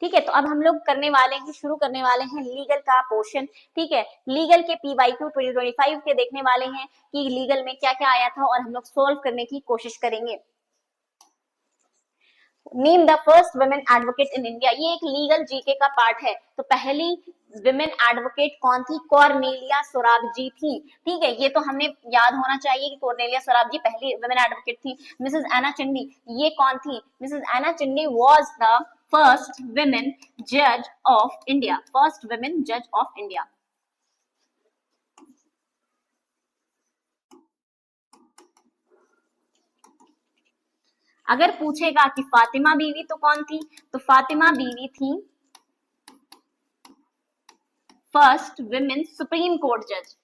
ठीक है, तो अब हम लोग करने वाले हैं, शुरू करने वाले हैं लीगल का पोर्शन। ठीक है, लीगल के PYQ 2025 के देखने वाले हैं कि लीगल में क्या क्या आया था और हम लोग सोल्व करने की कोशिश करेंगे। Name the first women advocate in India, ये एक लीगल जीके का पार्ट है। तो पहली विमेन एडवोकेट कौन थी? कॉर्नेलिया सोराबजी थी। ठीक है, ये तो हमने याद होना चाहिए कि कॉर्नेलिया सोराबजी पहली विमेन एडवोकेट थी। मिसेस एना चिंडी, ये कौन थी? Mrs Anna Chindi was the first women जज ऑफ इंडिया, फर्स्ट विमेन जज ऑफ इंडिया। अगर पूछेगा कि फातिमा बीवी तो कौन थी, तो फातिमा बीवी थी फर्स्ट विमेन सुप्रीम कोर्ट जज।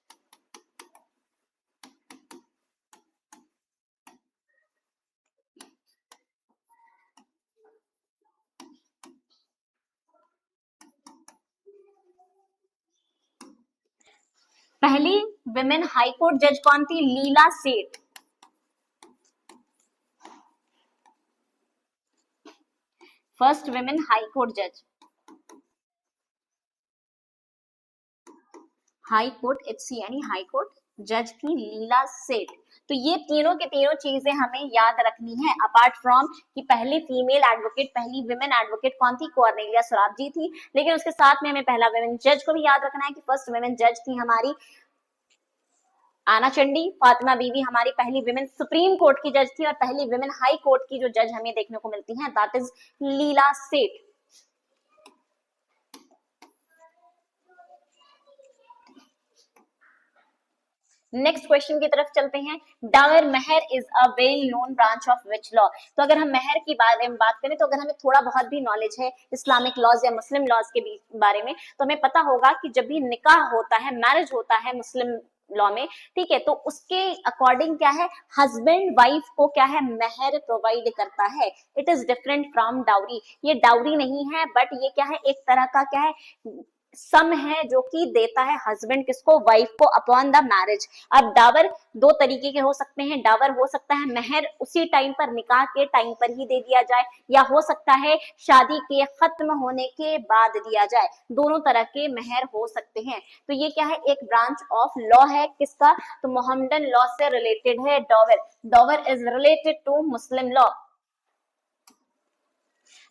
पहली विमेन हाई कोर्ट जज कौन थी? लीला सेठ। फर्स्ट विमेन हाई कोर्ट जज, हाई कोर्ट HC यानी हाई कोर्ट जज थी लीला सेठ। तो ये तीनों के तीनों चीजें हमें याद रखनी है, अपार्ट फ्रॉम कि पहली फीमेल एडवोकेट, पहली विमेन एडवोकेट कौन थी? कॉर्नेलिया सोराबजी थी। लेकिन उसके साथ में हमें पहला विमेन जज को भी याद रखना है कि फर्स्ट विमेन जज थी हमारी आना चंडी। फातिमा बीवी हमारी पहली विमेन सुप्रीम कोर्ट की जज थी और पहली विमेन हाई कोर्ट की जो जज हमें देखने को मिलती है दैट इज लीला सेठ। नेक्स्ट क्वेश्चन की तरफ चलते हैं। Dower mehr is a well known branch of which law? तो अगर हम मेहर की बारे में बात करें, तो अगर हमें थोड़ा बहुत भी नॉलेज है इस्लामिक लॉज या मुस्लिम लॉज के बारे में, तो हमें पता होगा कि जब भी निकाह होता है, मैरिज होता है मुस्लिम लॉ में, ठीक है, तो उसके अकॉर्डिंग क्या है, हस्बैंड वाइफ को क्या है, मेहर प्रोवाइड करता है। It is different from dowry. ये डाउरी नहीं है, बट ये क्या है, एक तरह का क्या है, सम है जो कि देता है हस्बैंड किसको, वाइफ को अपॉन द मैरिज। अब डावर दो तरीके के हो सकते हैं। डावर हो सकता है मेहर उसी टाइम पर, निकाह के टाइम पर ही दे दिया जाए, या हो सकता है शादी के खत्म होने के बाद दिया जाए। दोनों तरह के मेहर हो सकते हैं। तो ये क्या है, एक ब्रांच ऑफ लॉ है किसका, तो मोहम्मदन लॉ से रिलेटेड है dower. Dower is related to Muslim law.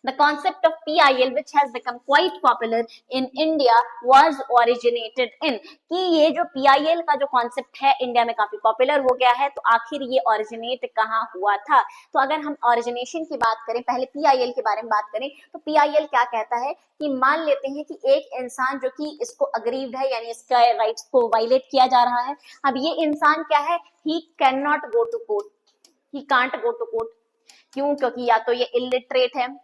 The concept of PIL, which has become quite popular in India, was originated in, कि ये जो PIL का जो कॉन्सेप्ट है इंडिया में काफी पॉपुलर हो गया है, तो आखिर ये ओरिजिनेट कहाँ हुआ था? तो अगर हम ओरिजिनेशन की बात करें, पहले PIL के बारे में बात करें, तो PIL क्या कहता है कि मान लेते हैं कि एक इंसान जो कि इसको अग्रीव्ड है, यानी इसका राइट्स को वायलेट किया जा रहा है। अब ये इंसान क्या है, he can not go to court, he can't go to court. क्यों? क्योंकि या तो ये इलिटरेट है,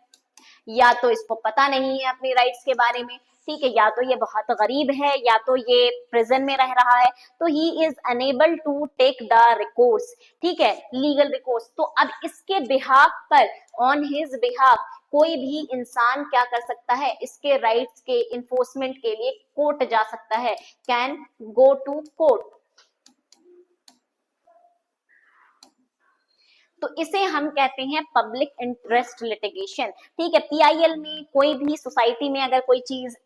या तो इसको पता नहीं है अपनी राइट्स के बारे में, ठीक है, या तो ये बहुत गरीब है, या तो ये प्रिजन में रह रहा है, तो he is enable to take the recourse, ठीक है, लीगल रिकोर्स। तो अब इसके बिहाफ पर, ऑन हिज बिहाफ, कोई भी इंसान क्या कर सकता है, इसके राइट्स के इन्फोर्समेंट के लिए कोर्ट जा सकता है, कैन गो टू कोर्ट। तो इसे हम कहते हैं पब्लिक इंटरेस्ट लिटिगेशन। ठीक है, PIL में कोई भी सोसाइटी में अगर कोई चीज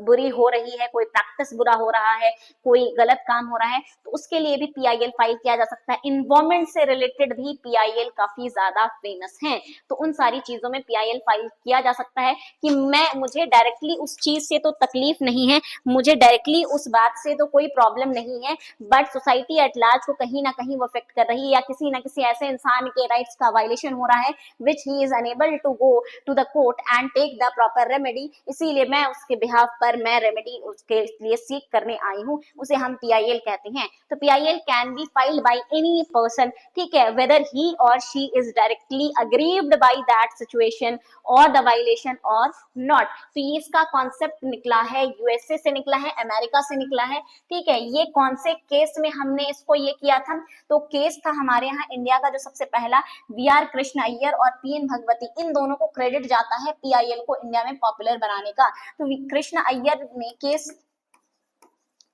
बुरी हो रही है, कोई प्रैक्टिस बुरा हो रहा है, कोई गलत काम हो रहा है, तो उसके लिए भी PIL फाइल किया जा सकता है। इन्वायरमेंट से रिलेटेड भी PIL काफी ज्यादा फेमस हैं, तो उन सारी चीजों में PIL फाइल किया जा सकता है कि मुझे डायरेक्टली उस चीज से तो तकलीफ नहीं है, मुझे डायरेक्टली उस बात से तो कोई प्रॉब्लम नहीं है, बट सोसाइटी एट लार्ज को कहीं ना कहीं वो अफेक्ट कर रही है, या किसी ना किसी ऐसे इंसान के राइट्स का वायलेशन हो रहा है, which he is enable to go to the court and take the proper remedy. इसीलिए मैं उसके बिहाफ पर मैं रेमेडी उसके लिए सीख करने आई हूँ, उसे हम PIL कहते हैं। तो PIL can be filed by any person, ठीक है, वेदर ही और she is directly aggrieved by that situation और द वायलेशन और नॉट। तो ये इसका कॉन्सेप्ट निकला है USA से, निकला है अमेरिका से, निकला है, ठीक है। ये कौन से केस में हमने इसको ये किया था, तो केस था हमारे यहाँ इंडिया का जो सबसे पहला, VR कृष्ण अय्यर और PN भगवती, इन दोनों को क्रेडिट जाता है PIL को इंडिया में पॉपुलर बनाने का। तो कृष्ण अय्यर ने केस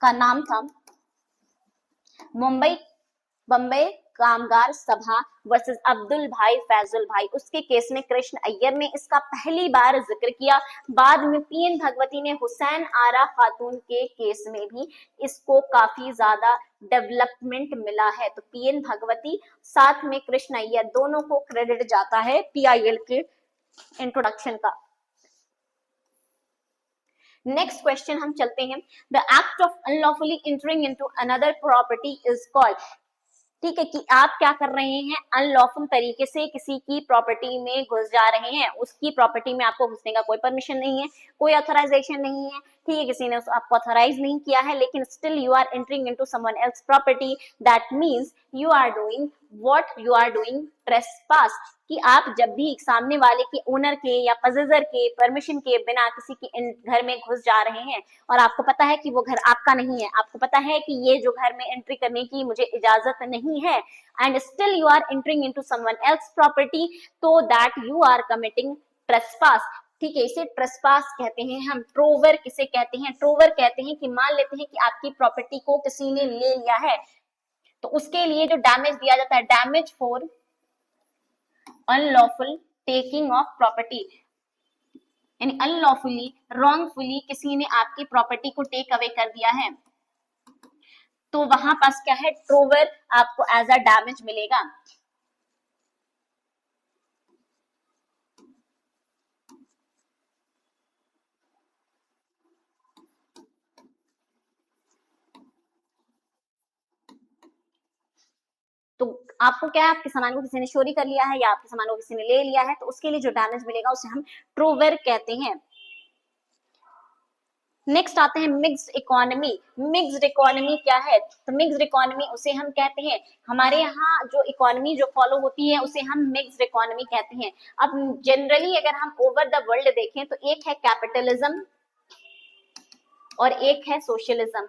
का नाम था बम्बई कामगार सभा वर्सेस अब्दुल भाई फैजुल भाई, उसके केस में कृष्ण अय्यर ने इसका पहली बार जिक्र किया। बाद में पीएन भगवती ने हुसैन आरा खातून के केस में भी इसको काफी ज्यादा डेवलपमेंट मिला है। तो पीएन भगवती साथ में कृष्ण अय्यर दोनों को क्रेडिट जाता है पीआईएल के इंट्रोडक्शन का। नेक्स्ट क्वेश्चन हम चलते हैं, the act of unlawfully entering into another property is called. ठीक है, कि आप क्या कर रहे हैं, अनलॉफुल तरीके से किसी की प्रॉपर्टी में घुस जा रहे हैं, उसकी प्रॉपर्टी में आपको घुसने का कोई परमिशन नहीं है, कोई ऑथराइजेशन नहीं है, ठीक है, किसी ने आपको ऑथराइज नहीं किया है, लेकिन still you are entering into someone else property, that means you are doing what you are doing trespass, कि आप जब भी सामने वाले के ओनर के या पजेसर के परमिशन के बिना किसी के घर में घुस जा रहे हैं और आपको पता है कि वो घर आपका नहीं है, आपको पता है कि ये जो घर में एंट्री करने की मुझे इजाजत नहीं है, and still you are entering into someone else property, तो that you are committing trespass. ठीक है, इसे ट्रेसपास कहते हैं। हम ट्रोवर किसे कहते हैं, ट्रोवर कहते हैं कि मान लेते हैं कि आपकी प्रॉपर्टी को किसी ने ले लिया है, तो उसके लिए जो डैमेज दिया जाता है, damage for unlawful taking of property, यानी अनलॉफुली रॉन्गफुली किसी ने आपकी प्रॉपर्टी को टेक अवे कर दिया है, तो वहां पास क्या है, ट्रोवर आपको एज अ डैमेज मिलेगा। तो आपको क्या है, आपके सामान को किसी ने चोरी कर लिया है या आपके सामान को किसी ने ले लिया है, तो उसके लिए जो डैमेज मिलेगा उसे हम ट्रोवर कहते हैं। नेक्स्ट आते हैं मिक्स्ड इकोनॉमी। मिक्स्ड इकोनॉमी क्या है, तो मिक्स्ड इकोनॉमी उसे हम कहते हैं, हमारे यहाँ जो इकोनॉमी जो फॉलो होती है उसे हम मिक्स्ड इकोनॉमी कहते हैं। अब जनरली अगर हम ओवर द वर्ल्ड देखें तो एक है कैपिटलिज्म और एक है सोशलिज्म।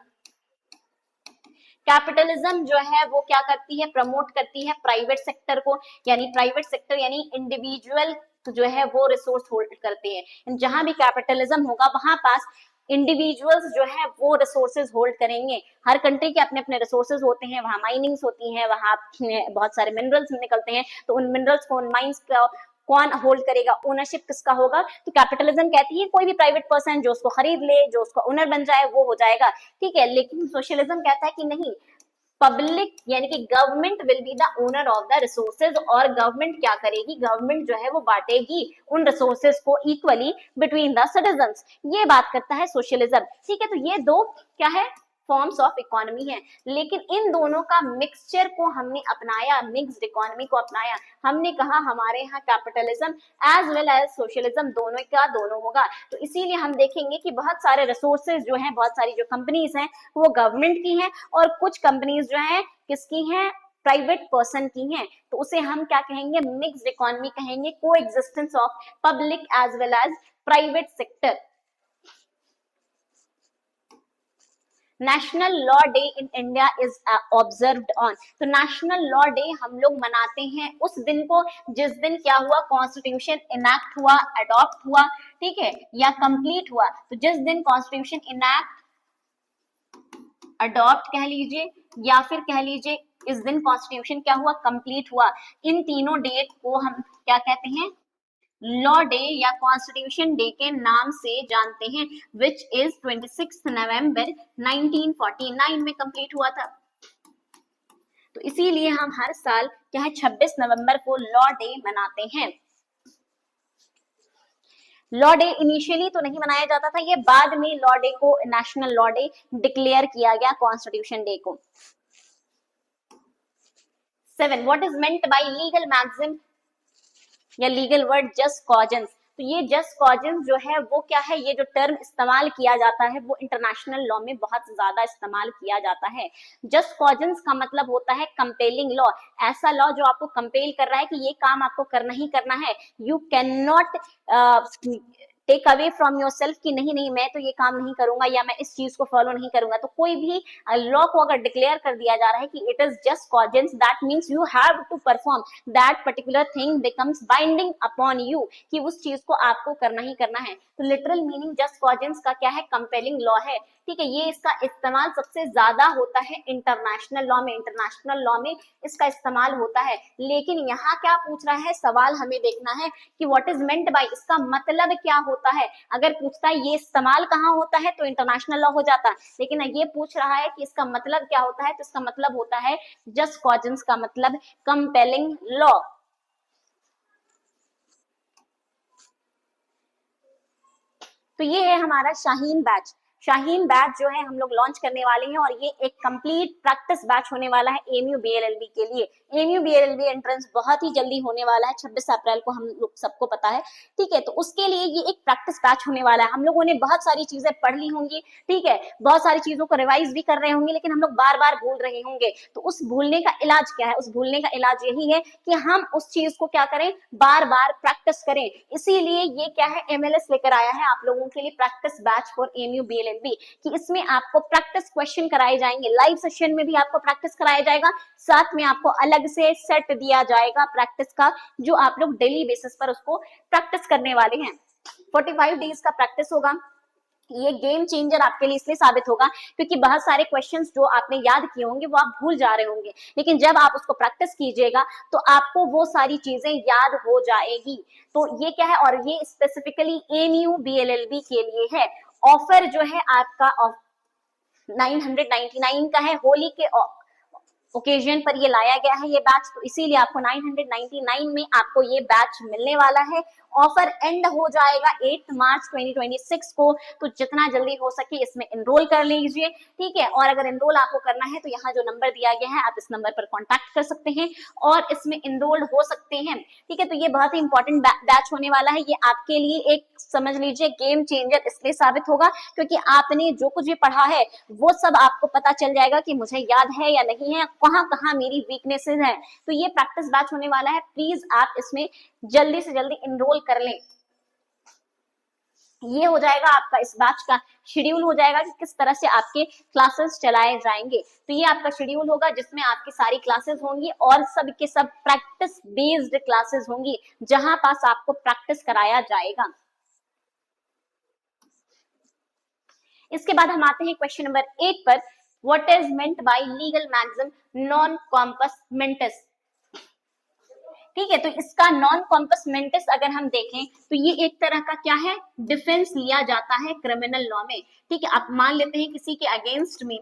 कैपिटलिज्म जो है वो क्या करती है, प्रमोट करती है प्राइवेट सेक्टर को, यानी प्राइवेट सेक्टर यानी इंडिविजुअल जो है वो रिसोर्स होल्ड करते हैं। जहां भी कैपिटलिज्म होगा वहां पास इंडिविजुअल्स जो है वो रिसोर्सेज होल्ड करेंगे। हर कंट्री के अपने अपने रिसोर्सेज होते हैं, वहां माइनिंग्स होती हैं, वहां बहुत सारे मिनरल्स निकलते हैं, तो उन मिनरल्स को, उन माइंस को कौन होल्ड करेगा, ओनरशिप किसका होगा, तो कैपिटलिज्म कहती है कोई भी प्राइवेट पर्सन जो उसको खरीद ले, जो उसका ओनर बन जाए वो हो जाएगा। ठीक है, लेकिन सोशलिज्म कहता है कि नहीं, पब्लिक यानी कि government will be the owner of the resources, और गवर्नमेंट क्या करेगी, गवर्नमेंट जो है वो बांटेगी उन रिसोर्सेज को इक्वली बिटवीन द सिटीजन्स, ये बात करता है सोशलिज्म। ठीक है, तो ये दो क्या है, फॉर्म्स ऑफ इकोनॉमी है, लेकिन इन दोनों का मिक्सचर को हमने अपनाया, मिक्स्ड इकोनॉमी को अपनाया। हमने कहा हमारे यहाँ capitalism as well as socialism दोनों का दोनों होगा, तो इसीलिए हम देखेंगे कि बहुत सारे रिसोर्सेज जो हैं, बहुत सारी जो कंपनीज हैं वो गवर्नमेंट की हैं, और कुछ कंपनीज जो हैं किसकी हैं, प्राइवेट पर्सन की हैं, तो उसे हम क्या कहेंगे, मिक्स्ड इकोनॉमी कहेंगे, coexistence of public as well as private sector. National law day in India is observed on, तो नेशनल लॉ डे हम लोग मनाते हैं उस दिन को जिस दिन क्या हुआ, कॉन्स्टिट्यूशन इनैक्ट हुआ, अडॉप्ट हुआ, ठीक है, या कंप्लीट हुआ। तो जिस दिन कॉन्स्टिट्यूशन इनैक्ट, अडॉप्ट कह लीजिए, या फिर कह लीजिए इस दिन कॉन्स्टिट्यूशन क्या हुआ, कंप्लीट हुआ, इन तीनों डेट को हम क्या कहते हैं, लॉ डे या कॉन्स्टिट्यूशन डे के नाम से जानते हैं, विच इज 26 नवंबर 1949 में कंप्लीट हुआ था। तो इसीलिए हम हर साल क्या है 26 नवंबर को लॉ डे मनाते हैं। लॉ डे इनिशियली तो नहीं मनाया जाता था, ये बाद में लॉ डे को नेशनल लॉ डे डिक्लेयर किया गया कॉन्स्टिट्यूशन डे को। 7 what is meant by legal maxim या लीगल वर्ड जस्ट कॉजेंस, तो ये जस्ट कॉजेंस जो है वो क्या है, ये जो टर्म इस्तेमाल किया जाता है वो इंटरनेशनल लॉ में बहुत ज्यादा इस्तेमाल किया जाता है। जस्ट कॉजेंस का मतलब होता है कंपेलिंग लॉ, ऐसा लॉ जो आपको कंपेल कर रहा है कि ये काम आपको करना ही करना है, you can not take away from yourself कि नहीं नहीं मैं तो ये काम नहीं करूंगा या मैं इस चीज को फॉलो नहीं करूंगा। तो कोई भी लॉ को अगर डिक्लेयर कर दिया जा रहा है कि it is just cogens, that means you have to perform that particular thing becomes binding upon you, कि उस चीज को आपको करना ही करना है। तो लिटरल मीनिंग जस्ट कॉजेंस का क्या है, कंपेलिंग लॉ है। ठीक है, ये इसका इस्तेमाल सबसे ज्यादा होता है इंटरनेशनल लॉ में, इंटरनेशनल लॉ में इसका इस्तेमाल होता है। लेकिन यहाँ क्या पूछ रहा है सवाल, हमें देखना है कि व्हाट इज मेंट बाय, इसका मतलब क्या होता है। अगर पूछता है ये इस्तेमाल कहाँ होता है तो इंटरनेशनल लॉ हो जाता है, लेकिन ये पूछ रहा है कि इसका मतलब क्या होता है, तो इसका मतलब होता है जस्ट कॉजेंस का मतलब कंपेलिंग लॉ। तो ये है हमारा शाहीन बैच। शाहीन बैच जो है हम लोग लॉन्च करने वाले हैं और ये एक कंप्लीट प्रैक्टिस बैच होने वाला है एमयू बीएलएलबी के लिए। एमयू बीएलएलबी एंट्रेंस बहुत ही जल्दी होने वाला है, 26 अप्रैल को, हम लोग सबको पता है। ठीक है, तो उसके लिए ये एक प्रैक्टिस बैच होने वाला है। हम लोगों ने बहुत सारी चीजें पढ़ ली होंगी, ठीक है, बहुत सारी चीजों को रिवाइज भी कर रहे होंगे, लेकिन हम लोग बार बार भूल रहे होंगे। तो उस भूलने का इलाज क्या है, उस भूलने का इलाज यही है कि हम उस चीज को क्या करें, बार बार प्रैक्टिस करें। इसीलिए ये क्या है, एमएलएस लेकर आया है आप लोगों के लिए practice batch for MU BLLB, कि इसमें आपको प्रैक्टिस क्वेश्चन कराए जाएंगे, लाइव सेशन में भी आपको प्रैक्टिस कराया जाएगा, साथ में आपको अलग से सेट दिया जाएगा प्रैक्टिस का, जो आप लोग डेली बेसिस पर उसको प्रैक्टिस करने वाले हैं। 45 डेज का प्रैक्टिस होगा। ये गेम चेंजर आपके लिए इसलिए साबित होगा क्योंकि बहुत सारे क्वेश्चंस जो आपने याद किए होंगे वो आप भूल जा रहे होंगे, लेकिन जब आप उसको प्रैक्टिस कीजिएगा तो आपको वो सारी चीजें याद हो जाएगी। तो ये क्या है, और ये स्पेसिफिकली एमयू बीएलएलबी के लिए है। ऑफर जो है आपका 999 का है, होली के ओकेजन पर ये लाया गया है ये बैच, तो इसीलिए आपको 999 में आपको ये बैच मिलने वाला है। ऑफर एंड हो जाएगा 8 मार्च 2026 को, तो जितना जल्दी हो सके इसमें एनरोल कर लीजिए। ठीक है, और अगर एनरोल आपको करना है तो यहाँ जो नंबर दिया गया है आप इस नंबर पर कॉन्टैक्ट कर सकते हैं और इसमें एनरोल हो सकते हैं। ठीक है, तो ये बहुत ही इंपॉर्टेंट बैच होने वाला है। ये आपके लिए एक समझ लीजिए गेम चेंजर इसलिए साबित होगा क्योंकि आपने जो कुछ भी पढ़ा है वो सब आपको पता चल जाएगा कि मुझे याद है या नहीं है, कहाँ कहाँ मेरी वीकनेसेस हैं। तो ये प्रैक्टिस बैच होने वाला है, प्लीज आप इसमें जल्दी से जल्दी एनरोल कर लें। ये हो जाएगा आपका इस बैच का शेड्यूल हो जाएगा कि किस तरह से आपके क्लासेस चलाए जाएंगे। तो ये आपका शेड्यूल होगा जिसमें आपकी सारी क्लासेस होंगी और सब के सब प्रैक्टिस बेस्ड क्लासेस होंगी, जहां पास आपको प्रैक्टिस कराया जाएगा। इसके बाद हम आते हैं क्वेश्चन नंबर 8 पर। What is meant by legal maxim non compos mentis. ठीक है, तो इसका नॉन कॉम्पस मेंटिस अगर हम देखें तो ये एक तरह का क्या है, डिफेंस लिया जाता है क्रिमिनल लॉ में। ठीक है, आप मान लेते हैं किसी के अगेंस्ट में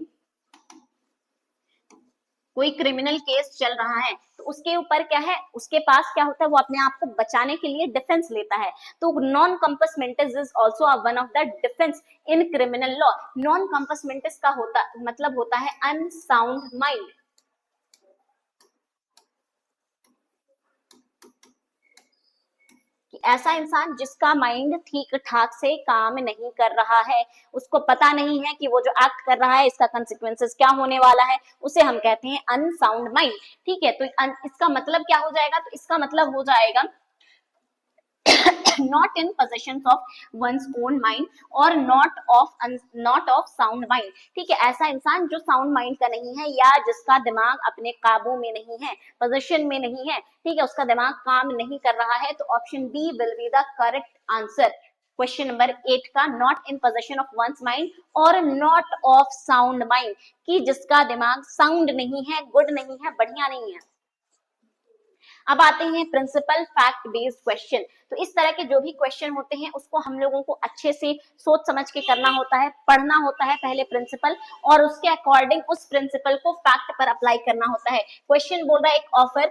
कोई क्रिमिनल केस चल रहा है, तो उसके ऊपर क्या है, उसके पास क्या होता है, वो अपने आप को बचाने के लिए डिफेंस लेता है। तो non compos mantis is also one of the defence in criminal law. Non compos mantis का होता मतलब होता है अनसाउंड माइंड। कि ऐसा इंसान जिसका माइंड ठीक ठाक से काम नहीं कर रहा है, उसको पता नहीं है कि वो जो एक्ट कर रहा है इसका कंसिक्वेंसेस क्या होने वाला है, उसे हम कहते हैं अनसाउंड माइंड। ठीक है, तो इसका मतलब क्या हो जाएगा, तो इसका मतलब हो जाएगा not in possession of one's own mind और not of sound mind। ठीक है, ऐसा इंसान जो साउंड माइंड का नहीं है या जिसका दिमाग अपने काबू में नहीं है, पोजीशन में नहीं है, ठीक है, उसका दिमाग काम नहीं कर रहा है, तो option B will be the correct answer question number 8 का। Not in possession of one's mind और नॉट ऑफ साउंड माइंड, कि जिसका दिमाग साउंड नहीं है, गुड नहीं है, बढ़िया नहीं है। अब आते हैं प्रिंसिपल फैक्ट बेस्ड क्वेश्चन। तो इस तरह के जो भी क्वेश्चन होते हैं उसको हम लोगों को अच्छे से सोच समझ के करना होता है, पढ़ना होता है पहले प्रिंसिपल, और उसके अकॉर्डिंग उस प्रिंसिपल को फैक्ट पर अप्लाई करना होता है। क्वेश्चन बोल रहा है एक offer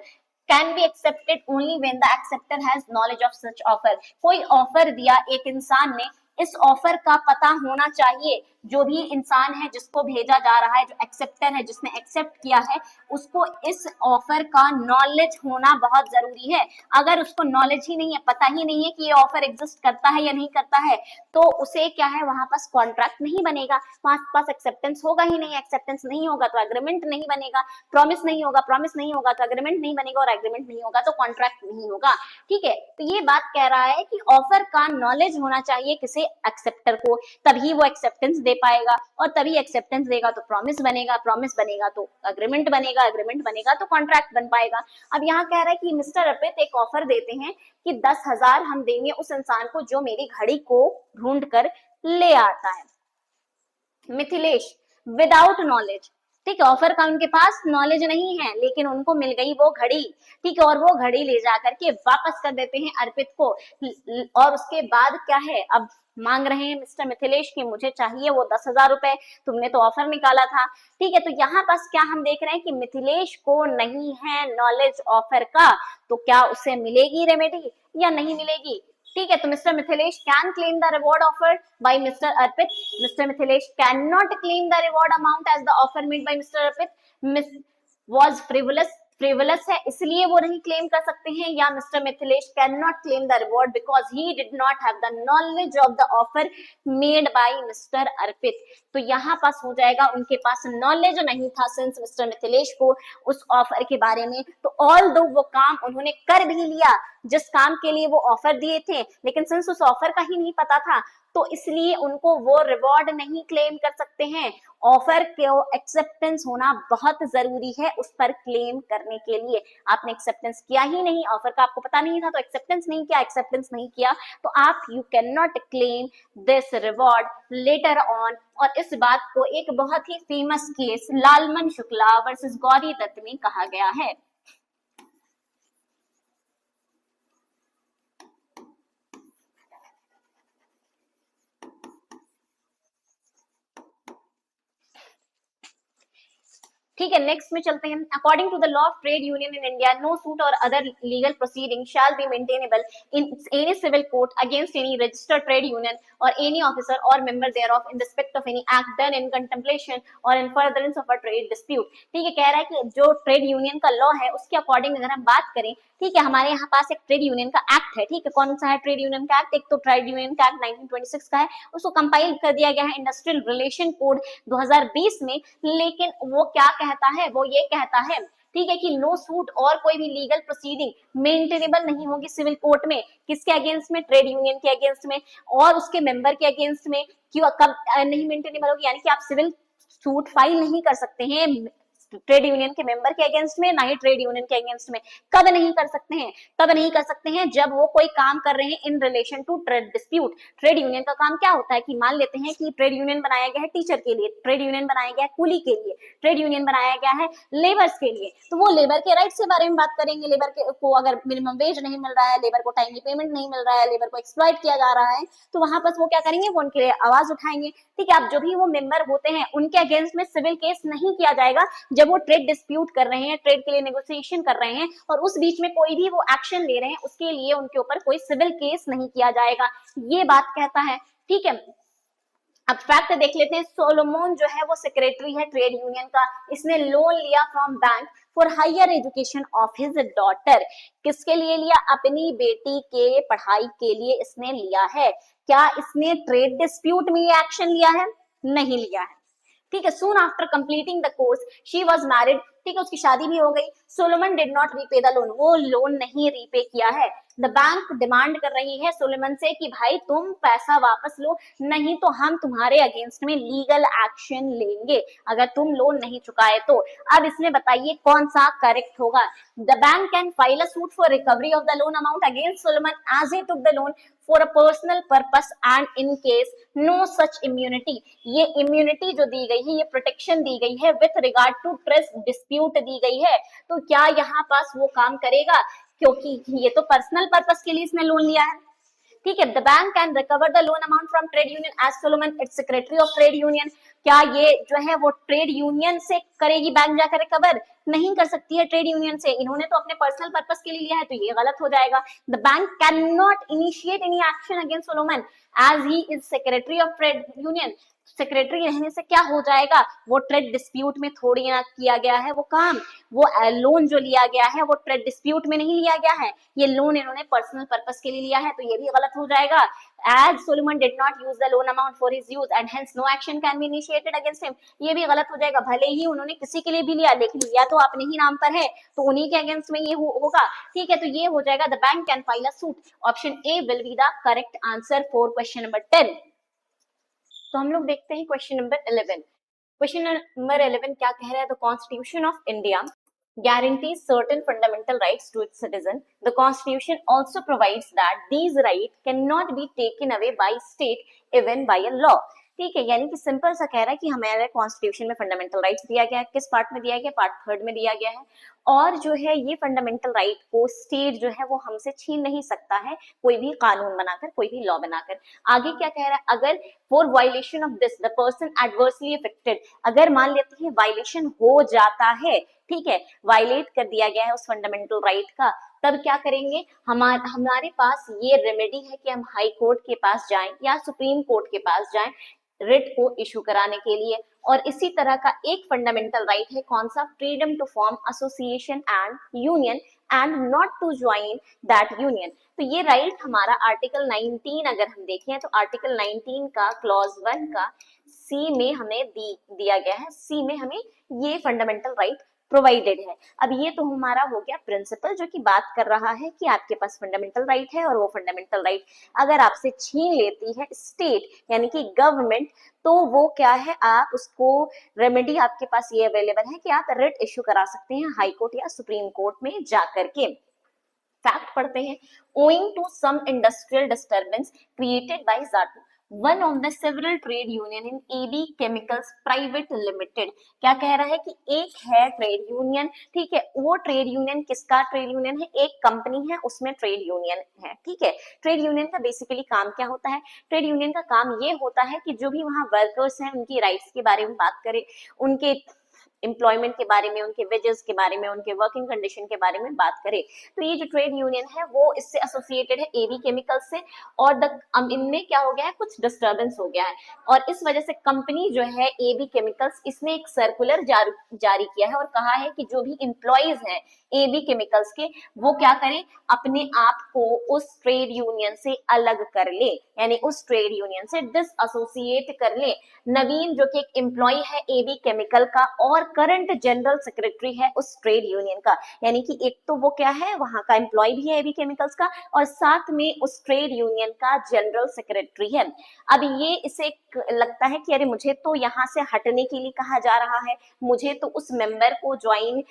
can be accepted only when the acceptor has knowledge of such offer. कोई ऑफर दिया एक इंसान ने, इस ऑफर का पता होना चाहिए जो भी इंसान है जिसको भेजा जा रहा है, जो एक्सेप्टर है, जिसने एक्सेप्ट किया है, उसको इस ऑफर का नॉलेज होना बहुत जरूरी है। अगर उसको नॉलेज ही नहीं है, पता ही नहीं है कि ये ऑफर एग्जिस्ट करता है या नहीं करता है, तो उसे क्या है, वहां पास कॉन्ट्रैक्ट नहीं बनेगा, वहां पास एक्सेप्टेंस होगा ही नहीं, एक्सेप्टेंस नहीं होगा तो एग्रीमेंट नहीं बनेगा, प्रॉमिस नहीं होगा, प्रॉमिस नहीं होगा तो एग्रीमेंट नहीं बनेगा, और एग्रीमेंट नहीं होगा तो कॉन्ट्रैक्ट नहीं होगा। ठीक है, तो ये बात कह रहा है कि ऑफर का नॉलेज होना चाहिए किसी एक्सेप्टर को, तभी वो एक्सेप्टेंस दे पाएगा, और तभी एक्सेप्टेंस देगा तो प्रॉमिस बनेगा, प्रॉमिस बनेगा तो एग्रीमेंट बनेगा, एग्रीमेंट बनेगा तो कॉन्ट्रैक्ट बन पाएगा। अब यहाँ कह रहा है कि मिस्टर अर्पित एक ऑफर देते हैं कि 10,000 हम देंगे उस इंसान को जो मेरी घड़ी को ढूंढ कर ले आता है। मिथिलेश विदाउट नॉलेज, ठीक है, ऑफर का उनके पास नॉलेज नहीं है, लेकिन उनको मिल गई वो घड़ी, ठीक है, और वो घड़ी ले जाकर के वापस कर देते हैं अर्पित को, और उसके बाद क्या है, अब मांग रहे हैं मिस्टर मिथिलेश कि मुझे चाहिए वो 10,000 रुपए, तुमने तो ऑफर निकाला था। ठीक है, तो यहाँ पास क्या हम देख रहे हैं कि मिथिलेश को नहीं है नॉलेज ऑफर का, तो क्या उसे मिलेगी रेमेडी या नहीं मिलेगी? ठीक है, तो Mr Mithilesh can claim the reward offered by Mr Arpit, Mr Mithilesh can not claim the reward amount as the offer made by Mr Arpit was frivolous है, इसलिए वो नहीं क्लेम कर सकते हैं, या Mr Mithilesh can not claim the reward because he did not have the knowledge of the offer made by Mr Arpit. तो यहाँ पास हो जाएगा उनके पास नॉलेज नहीं था सिंस मिस्टर मिथिलेश को उस ऑफर के बारे में, तो ऑल दो वो काम उन्होंने कर भी लिया जिस काम के लिए वो ऑफर दिए थे, लेकिन सिंस उस ऑफर का ही नहीं पता था, तो इसलिए उनको वो रिवॉर्ड नहीं क्लेम कर सकते हैं। ऑफर को एक्सेप्टेंस होना बहुत जरूरी है उस पर क्लेम करने के लिए। आपने एक्सेप्टेंस किया ही नहीं, ऑफर का आपको पता नहीं था तो एक्सेप्टेंस नहीं किया, एक्सेप्टेंस नहीं किया तो आप you can not claim this reward later on. और इस बात को एक बहुत ही famous case Lalman Shukla versus Gauri Dutt में कहा गया है। ठीक है, नेक्स्ट में चलते हैं। According to the law of trade union in India, no suit or other legal proceeding shall be maintainable in any civil court against any registered trade union or any officer or member thereof in respect of any act done in contemplation or in furtherance of a trade dispute. ठीक है, कह रहा है कि जो trade union का law है उसके अकॉर्डिंग अगर हम बात करें, ठीक है, हमारे यहाँ पास एक ट्रेड यूनियन का एक्ट है। ठीक है, कौन सा है ट्रेड यूनियन का एक्ट? एक तो ट्रेड यूनियन का एक्ट 1926 का है, उसको कंपाइल कर दिया गया है इंडस्ट्रियल रिलेशन कोड 2020 में। लेकिन वो क्या कहता है, वो ये कहता है, ठीक है, कि नो सूट और कोई भी लीगल प्रोसीडिंग मेंटेनेबल नहीं होगी सिविल कोर्ट में, किसके अगेंस्ट में? ट्रेड यूनियन के अगेंस्ट में और उसके मेंबर के अगेंस्ट में। क्यों कब नहीं मेंटेनेबल होगी? यानी कि आप सिविल सूट फाइल नहीं कर सकते हैं ट्रेड यूनियन के मेंबर के अगेंस्ट में, ना ही ट्रेड यूनियन के अगेंस्ट में। कब नहीं कर सकते हैं? तब नहीं कर सकते हैं जब वो कोई काम कर रहे हैं in relation to trade dispute. Trade union का काम क्या होता है कि मान लेते हैं कि ट्रेड यूनियन बनाया गया है टीचर के लिए, ट्रेड यूनियन बनाया गया है कूली के लिए, ट्रेड यूनियन बनाया गया है लेबर्स के लिए, तो वो लेबर के राइट्स के बारे में बात करेंगे। लेबर को अगर मिनिमम वेज नहीं मिल रहा है, लेबर को टाइमली पेमेंट नहीं मिल रहा है, लेबर को एक्सप्लॉइट किया जा रहा है, तो वहां पर वो क्या करेंगे? वो उनके लिए आवाज उठाएंगे। ठीक है, अब जो भी वो मेंबर होते हैं उनके अगेंस्ट में सिविल केस नहीं किया जाएगा जब वो ट्रेड डिस्प्यूट कर रहे हैं, ट्रेड के लिए नेगोशिएशन कर रहे हैं और उस बीच में कोई भी वो एक्शन ले रहे हैं, उसके लिए उनके ऊपर कोई सिविल केस नहीं किया जाएगा, ये बात कहता है। ठीक है, अब फैक्ट देख लेते हैं। सोलोमन जो है वो सेक्रेटरी है ट्रेड यूनियन का, इसने लोन लिया from bank for higher education of his daughter. किसके लिए लिया? अपनी बेटी के पढ़ाई के लिए इसने लिया है। क्या इसने ट्रेड डिस्प्यूट में ये एक्शन लिया है? नहीं लिया है। ठीक है, soon after completing the course she was married, ठीक है, उसकी शादी भी हो गई। Solomon did not repay the loan, वो लोन नहीं रीपे किया है। द बैंक डिमांड कर रही है सोलोमन से कि भाई तुम पैसा वापस लो, नहीं तो हम तुम्हारे अगेंस्ट में लीगल एक्शन लेंगे अगर तुम लोन नहीं चुकाए तो। अब इसमें बताइए कौन सा करेक्ट होगा? The bank can file a suit for recovery of the loan amount against Solomon as he took the loan for a personal purpose and in case no such immunity. ये इम्यूनिटी जो दी गई है, ये protection दी गई है with regard to trade dispute दी गई है, तो क्या यहाँ पास वो काम करेगा? क्योंकि ये तो पर्सनल पर्पस के लिए इसने लोन लिया है। ठीक है, the bank can recover the loan amount from trade union as Solomon its secretary of trade union. क्या ये जो है वो ट्रेड यूनियन से करेगी बैंक जाकर रिकवर? नहीं कर सकती है ट्रेड यूनियन से, इन्होंने तो अपने पर्सनल पर्पस के लिए लिया है, तो ये गलत हो जाएगा। The bank can not initiate any action against Solomon as he is secretary of trade union. Secretary रहने से क्या हो जाएगा, वो ट्रेड डिस्प्यूट में थोड़ी ना किया गया है वो काम, वो लोन जो लिया गया है वो ट्रेड डिस्प्यूट में नहीं लिया गया है, ये लोन इन्होंने पर्सनल पर्पस के लिए लिया है, तो ये भी गलत हो जाएगा। As Solomon did not use the loan amount for his use and hence no action can be initiated against him, ये भी गलत हो जाएगा। भले ही उन्होंने किसी के लिए भी लिया, लेकिन लिया तो अपने ही नाम पर है, तो उन्हीं के अगेंस्ट में ये होगा। ठीक है, तो ये हो जाएगा the bank can file a suit. Option A will be the correct answer for question number 10। तो हम लोग देखते हैं क्वेश्चन नंबर 11। क्वेश्चन नंबर 11 क्या कह रहा है, the constitution of India guarantees certain fundamental rights to its citizen. The Constitution also provides that these rights cannot be taken away by state even by a law. ठीक है, यानी कि simple सा कह रहा है कि हमारे कॉन्स्टिट्यूशन में फंडामेंटल राइट्स दिया गया है, किस पार्ट में दिया गया, पार्ट 3 में दिया गया है, और जो है ये फंडामेंटल राइट को स्टेट जो है वो हमसे छीन नहीं सकता है, कोई भी कानून बनाकर, कोई भी लॉ बनाकर। आगे क्या कह रहा है, अगर for violation of this the person adversely affected, अगर मान लेते हैं वायलेशन हो जाता है, ठीक है, वायलेट कर दिया गया है उस फंडामेंटल राइट का, तब क्या करेंगे, हमारे पास ये रेमेडी है कि हम हाई कोर्ट के पास जाएं या सुप्रीम कोर्ट के पास जाएं रिट को इशू कराने के लिए। और इसी तरह का एक फंडामेंटल राइट है, कौन सा, freedom to form association and union and not to join that union. तो ये राइट हमारा आर्टिकल 19 अगर हम देखें तो आर्टिकल 19 का क्लॉज 1 का सी में हमें दिया गया है, सी में हमें ये फंडामेंटल राइट प्रोवाइडेड है। अब ये तो हमारा हो गया प्रिंसिपल जो कि बात कर रहा है कि आपके पास फंडामेंटल राइट है, और वो फंडामेंटल राइट अगर आपसे छीन लेती है स्टेट यानी कि गवर्नमेंट, तो वो क्या है, आप उसको रेमेडी आपके पास ये अवेलेबल है कि आप रिट इश्यू करा सकते हैं हाई कोर्ट या सुप्रीम कोर्ट में जाकर के। फैक्ट पढ़ते हैं, owing to some industrial disturbance created by Zato, one of the several trade union in AB Chemicals Private Limited। क्या कह रहा है कि एक है ट्रेड यूनियन, ठीक है, वो ट्रेड यूनियन किसका ट्रेड यूनियन है, एक कंपनी है उसमें ट्रेड यूनियन है, ठीक है। ट्रेड यूनियन का बेसिकली काम क्या होता है, ट्रेड यूनियन का काम ये होता है कि जो भी वहाँ वर्कर्स हैं उनकी राइट्स के बारे में बात करें, उनके एम्प्लॉयमेंट के बारे में, उनके वेजेस के बारे में, उनके वर्किंग कंडीशन के बारे में बात करें। तो ये जो ट्रेड यूनियन है वो इससे एसोसिएटेड है एबी केमिकल्स से, और इनमें क्या हो गया है, कुछ डिस्टर्बेंस हो गया है, और इस वजह से कंपनी जो है एबी केमिकल्स, इसने एक सर्कुलर जारी किया है और कहा है कि जो भी एम्प्लॉयज हैं एबी केमिकल्स के, वो क्या करें, अपने आप को उस ट्रेड यूनियन से अलग कर ले, यानी उस ट्रेड यूनियन से डिसएसोसिएट कर ले। नवीन जो कि एक एम्प्लॉय है एबी केमिकल का और करंट जनरल सेक्रेटरी है उस ट्रेड यूनियन का, यानी कि एक तो वो क्या है, वहां का एम्प्लॉय भी है एबी केमिकल्स का, और साथ में उस ट्रेड यूनियन का जनरल सेक्रेटरी है। अब ये इसे लगता है कि अरे मुझे तो यहाँ से हटने के लिए कहा जा रहा है, मुझे तो उस मेंबर को ज्वाइन,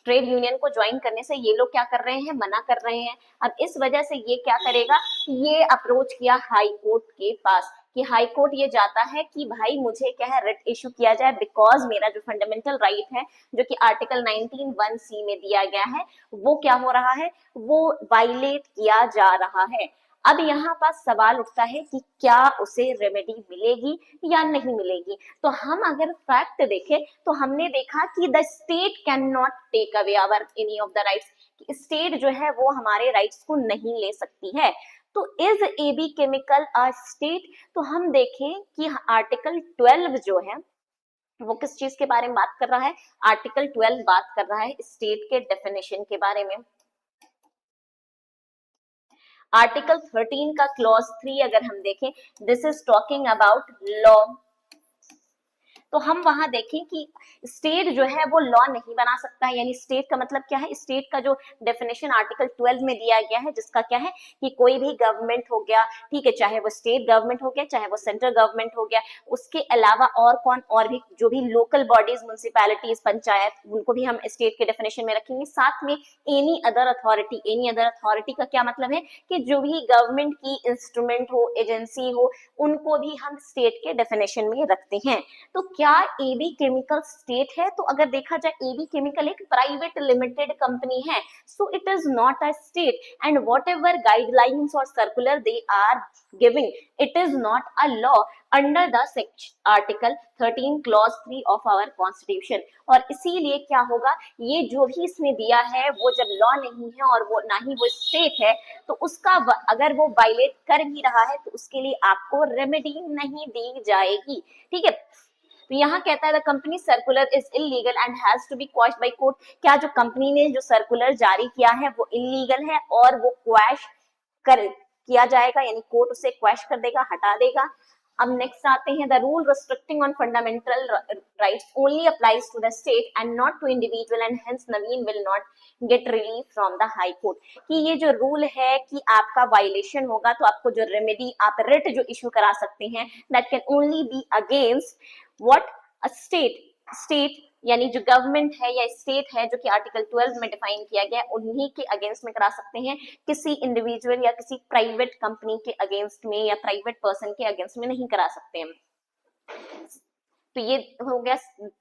ट्रेड यूनियन को ज्वाइन करने से ये लोग क्या कर रहे हैं, मना कर रहे हैं। अब इस वजह से ये क्या करेगा, ये अप्रोच किया हाई कोर्ट के पास, कि हाई कोर्ट ये जाता है कि भाई मुझे क्या है, रिट इशू किया जाए, बिकॉज मेरा जो फंडामेंटल राइट है जो कि आर्टिकल 19(1)(c) में दिया गया है, वो क्या हो रहा है, वो वायलेट किया जा रहा है। अब यहाँ पास सवाल उठता है कि क्या उसे रेमेडी मिलेगी या नहीं मिलेगी। तो हम अगर फैक्ट देखें तो हमने देखा कि the state can not take away our any of the rights, state जो है वो हमारे राइट्स को नहीं ले सकती है। तो is AB Chemical a state, तो हम देखें कि आर्टिकल 12 जो है वो किस चीज के बारे में बात कर रहा है, आर्टिकल 12 बात कर रहा है स्टेट के डेफिनेशन के बारे में। आर्टिकल 13 का क्लॉज 3 अगर हम देखें, this is talking about law, तो हम वहां देखें कि स्टेट जो है वो लॉ नहीं बना सकता है, यानी स्टेट का मतलब क्या है, स्टेट का जो डेफिनेशन आर्टिकल 12 में दिया गया है, जिसका क्या है कि कोई भी गवर्नमेंट हो गया, ठीक है, चाहे वो स्टेट गवर्नमेंट हो गया, चाहे वो सेंट्रल गवर्नमेंट हो गया, उसके अलावा और कौन, और भी जो भी लोकल बॉडीज, म्युनिसिपैलिटीज, पंचायत, उनको भी हम स्टेट के डेफिनेशन में रखेंगे। साथ में any other authority, any other authority का क्या मतलब है कि जो भी गवर्नमेंट की इंस्ट्रूमेंट हो, एजेंसी हो, उनको भी हम स्टेट के डेफिनेशन में रखते हैं। तो क्या क्या एबी केमिकल स्टेट है? तो अगर देखा जाए एबी केमिकल एक प्राइवेट लिमिटेड कंपनी है, so it is not a state and whatever guidelines or circular they are giving, it is not a law under the article 13 clause 3 of our constitution. और इसीलिए क्या होगा, ये जो भी इसने दिया है वो जब लॉ नहीं है और वो ना ही वो स्टेट है, तो उसका अगर वो वायलेट कर भी रहा है तो उसके लिए आपको रेमेडी नहीं दी जाएगी। ठीक है, तो यहाँ कहता है the company circular is illegal and has to be quashed by court. क्या जो कंपनी ने जो सर्कुलर जारी किया है वो इलीगल है और वो क्वैश कर किया जाएगा, यानी कोर्ट उसे क्वैश कर देगा, हटा देगा। अब नेक्स्ट आते हैं, the rule restricting on fundamental rights only applies to the state and not to individual and hence Naveen will not get relief from the high court. कि ये जो रूल है कि आपका वायलेशन होगा तो आपको जो रेमेडी, आप रिट जो इशू करा सकते हैं, that can only be against what, a state यानी जो गवर्नमेंट है या स्टेट है, जो कि आर्टिकल 12 में डिफाइन किया गया है, उन्हीं के अगेंस्ट में करा सकते हैं, किसी इंडिविजुअल या किसी प्राइवेट कंपनी के अगेंस्ट में या प्राइवेट पर्सन के अगेंस्ट में नहीं करा सकते हैं। तो ये हो गया।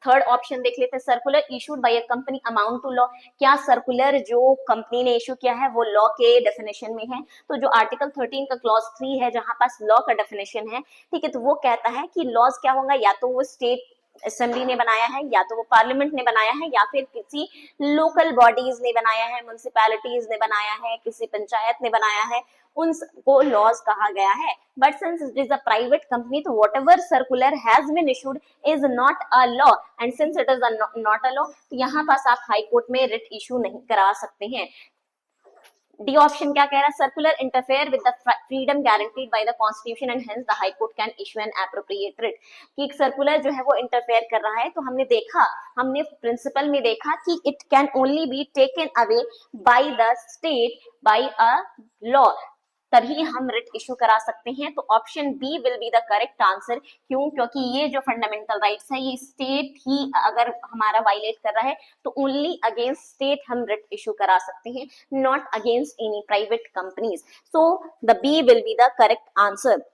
थर्ड ऑप्शन देख लेते हैं, circular issued by a company amount to law. क्या सर्कुलर जो कंपनी ने इशू किया है वो लॉ के डेफिनेशन में है? तो जो आर्टिकल 13 का क्लॉज 3 है, जहां पास लॉ का डेफिनेशन है, ठीक है, तो वो कहता है कि लॉज क्या होगा, या तो वो स्टेट असेंबली ने बनाया है, या तो वो पार्लियामेंट ने बनाया है, या फिर किसी लोकल बॉडीज ने बनाया है, म्युनिसिपैलिटीज ने बनाया है, किसी पंचायत ने बनाया है, उनको लॉज कहा गया है। But since it is a private company, तो whatever circular has been issued is not a law and since it is not a law, तो यहाँ पास आप हाई कोर्ट में रिट इशू नहीं करा सकते हैं। डी ऑप्शन क्या कह रहा है, circular interfere with the freedom guaranteed by the constitution and hence the high court can issue an appropriate writ. कि एक सर्कुलर जो है वो इंटरफेयर कर रहा है, तो हमने प्रिंसिपल में देखा कि it can only be taken away by the state by a law, तभी हम रिट इशू करा सकते हैं। तो option B will be the correct answer. क्यों? क्योंकि ये जो फंडामेंटल राइट्स है, ये स्टेट ही अगर हमारा वायलेट कर रहा है तो ओनली अगेंस्ट स्टेट हम रिट इशू करा सकते हैं, not against any private companies. So the B will be the correct answer.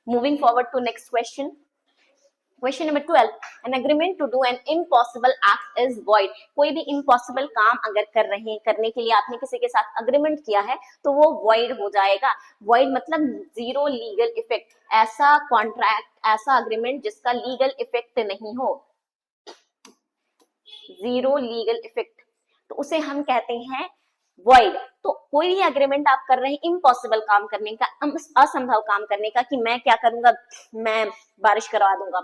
Moving forward to next question. Question number 12, an agreement to do an impossible act is void. कोई भी impossible काम अगर करने के लिए आपने किसी के साथ अग्रीमेंट किया है तो वो वॉइड हो जाएगा। वॉइड मतलब जीरो लीगल इफेक्ट, ऐसा कॉन्ट्रैक्ट, ऐसा अग्रीमेंट जिसका लीगल इफेक्ट नहीं हो, जीरो लीगल इफेक्ट, तो उसे हम कहते हैं वॉइड। तो कोई भी एग्रीमेंट आप कर रहे हैं इम्पॉसिबल काम करने का, असंभव काम करने का, कि मैं क्या करूंगा, मैं बारिश करवा दूंगा,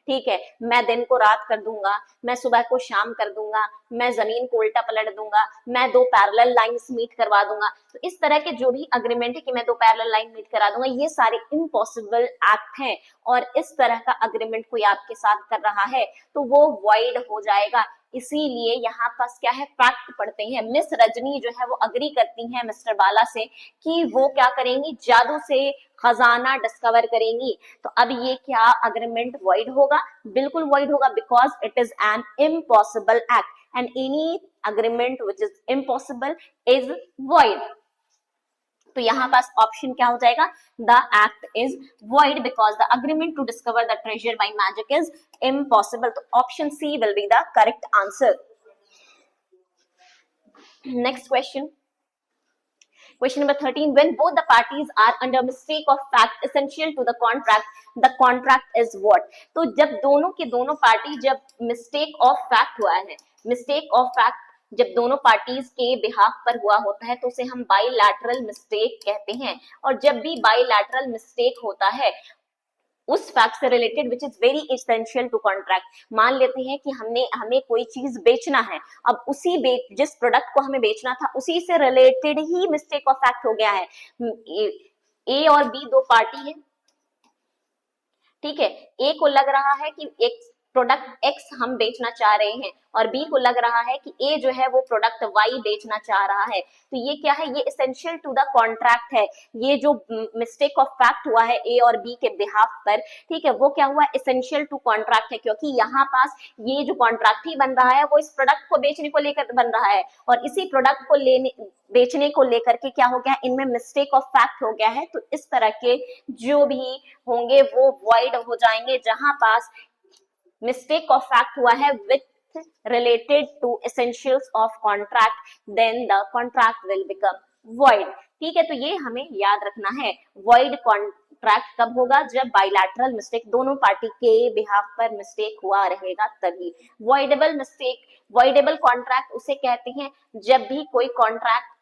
ठीक है, मैं दिन को रात कर दूंगा, मैं सुबह को शाम कर दूंगा, मैं जमीन को उल्टा पलट दूंगा, मैं दो पैरेलल लाइंस मीट करवा दूंगा। तो इस तरह के जो भी अग्रीमेंट है कि मैं दो पैरेलल लाइन मीट करा दूंगा, ये सारे इम्पॉसिबल एक्ट हैं और इस तरह का अग्रीमेंट कोई आपके साथ कर रहा है तो वो वॉइड हो जाएगा। इसीलिए यहाँ पास क्या है, फैक्ट पढ़ते हैं। मिस रजनी जो है वो अग्री करती हैं मिस्टर बाला से कि वो क्या करेंगी, जादू से खजाना डिस्कवर करेंगी। तो अब ये क्या अग्रीमेंट वॉइड होगा? बिल्कुल वॉइड होगा, because it is an impossible act and any agreement which is impossible is void. तो यहाँ पास ऑप्शन क्या हो जाएगा, the act is void because the agreement to discover the treasure by magic is impossible. तो option C will be the correct answer. Next question, question number 13, when both the parties are under mistake of fact essential to the contract is what? तो जब दोनों के दोनों party, जब mistake of fact हुआ है, mistake of fact जब दोनों पार्टीज के बिहाफ पर हुआ होता है तो उसे हम बाइलैटरल मिस्टेक कहते हैं। और जब भी बाइलैटरल मिस्टेक होता है उस फैक्ट से related which is very essential to contract, मान लेते हैं कि हमें कोई चीज बेचना है, अब जिस प्रोडक्ट को हमें बेचना था उसी से related he mistake of fact हो गया है। ए और बी दो पार्टी है, ठीक है, ए को लग रहा है कि एक प्रोडक्ट एक्स हम बेचना चाह रहे हैं और बी को लग रहा है कि ए जो है वो प्रोडक्ट वाई बेचना चाह रहा है। तो ये क्या है, ये एसेंशियल टू द कॉन्ट्रैक्ट है। ये जो मिस्टेक ऑफ फैक्ट हुआ है ए और बी के बिहाफ पर, ठीक है, वो क्या हुआ, एसेंशियल टू कॉन्ट्रैक्ट है, क्योंकि यहाँ पास ये जो कॉन्ट्रैक्ट ही बन रहा है वो इस प्रोडक्ट को बेचने को लेकर बन रहा है और इसी प्रोडक्ट को बेचने को लेकर के क्या हो गया, इनमें मिस्टेक ऑफ फैक्ट हो गया है। तो इस तरह के जो भी होंगे वो वॉइड हो जाएंगे जहां पास मिस्टेक ऑफ फैक्ट हुआ है with related to essentials of contract, then the contract will become void. ठीक है, तो ये हमें याद रखना है। वॉइड कॉन्ट्रैक्ट कब होगा? जब बाइलैटरल मिस्टेक, दोनों पार्टी के बिहाफ पर मिस्टेक हुआ रहेगा तभी। वॉइडेबल मिस्टेक, वॉइडेबल कॉन्ट्रैक्ट उसे कहते हैं जब भी कोई कॉन्ट्रैक्ट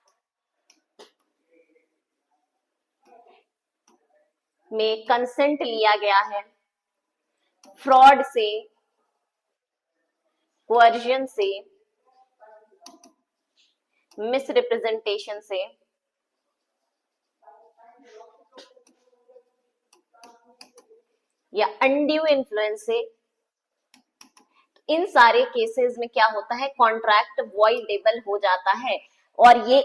में कंसेंट लिया गया है फ्रॉड से, कोअर्जन से, मिसरिप्रेजेंटेशन से, या अनड्यू इन्फ्लुएंस से, इन सारे केसेस में क्या होता है? कॉन्ट्रैक्ट वॉइडेबल हो जाता है। और ये